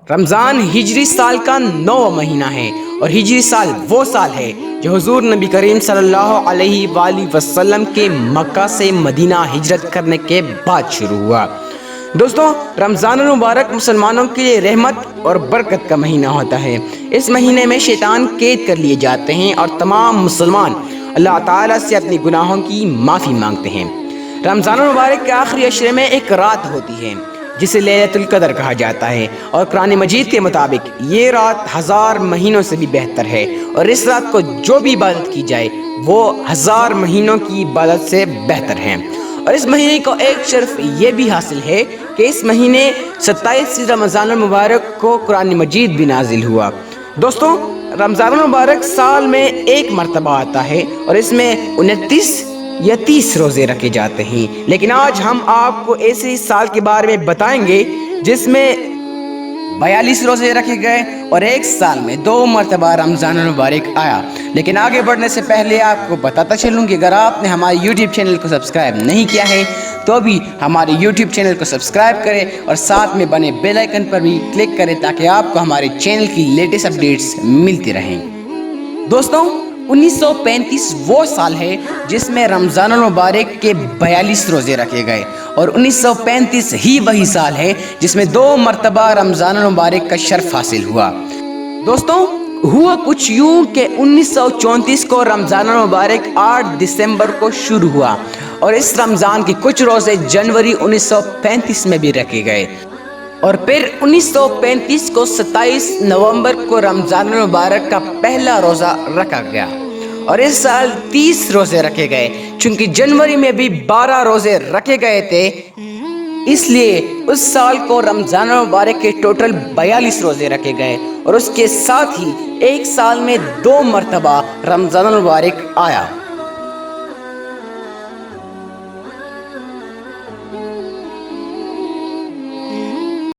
رمضان ہجری سال کا 9واں مہینہ ہے اور ہجری سال وہ سال ہے جو حضور نبی کریم صلی اللہ علیہ وآلہ وسلم کے مکہ سے مدینہ ہجرت کرنے کے بعد شروع ہوا۔ دوستوں، رمضان المبارک مسلمانوں کے لیے رحمت اور برکت کا مہینہ ہوتا ہے۔ اس مہینے میں شیطان قید کر لیے جاتے ہیں اور تمام مسلمان اللہ تعالیٰ سے اپنی گناہوں کی معافی مانگتے ہیں۔ رمضان المبارک کے آخری عشرے میں ایک رات ہوتی ہے جسے لیلۃ القدر کہا جاتا ہے، اور قرآن مجید کے مطابق یہ رات 1000 مہینوں سے بھی بہتر ہے، اور اس رات کو جو بھی عبادت کی جائے وہ 1000 مہینوں کی عبادت سے بہتر ہے۔ اور اس مہینے کو ایک شرف یہ بھی حاصل ہے کہ اس مہینے 27 رمضان المبارک کو قرآن مجید بھی نازل ہوا۔ دوستوں، رمضان المبارک سال میں ایک مرتبہ آتا ہے اور اس میں 29 یا 30 روزے رکھے جاتے ہیں، لیکن آج ہم آپ کو ایسے سال کے بارے میں بتائیں گے جس میں 42 روزے رکھے گئے اور ایک سال میں 2 مرتبہ رمضان المبارک آیا۔ لیکن آگے بڑھنے سے پہلے آپ کو بتاتا چلوں کہ اگر آپ نے ہمارے یوٹیوب چینل کو سبسکرائب نہیں کیا ہے تو ابھی ہمارے یوٹیوب چینل کو سبسکرائب کریں اور ساتھ میں بنے بیل آئیکن پر بھی کلک کریں تاکہ آپ کو ہمارے چینل کی لیٹسٹ اپڈیٹس ملتی رہیں۔ دوستوں، 1935 وہ سال ہے جس میں رمضان المبارک کے 42 روزے رکھے گئے، اور 1935 ہی وہی سال ہے جس میں 2 مرتبہ رمضان المبارک کا شرف حاصل ہوا۔ دوستوں، ہوا کچھ یوں کہ 1934 کو رمضان المبارک 8 دسمبر کو شروع ہوا، اور اس رمضان کے کچھ روزے جنوری 1935 میں بھی رکھے گئے، اور پھر 1935 کو 27 نومبر کو رمضان المبارک کا پہلا روزہ رکھا گیا، اور اس سال 30 روزے رکھے گئے۔ چونکہ جنوری میں بھی 12 روزے رکھے گئے تھے، اس لیے اس سال کو رمضان المبارک کے ٹوٹل 42 روزے رکھے گئے، اور اس کے ساتھ ہی ایک سال میں 2 مرتبہ رمضان المبارک آیا۔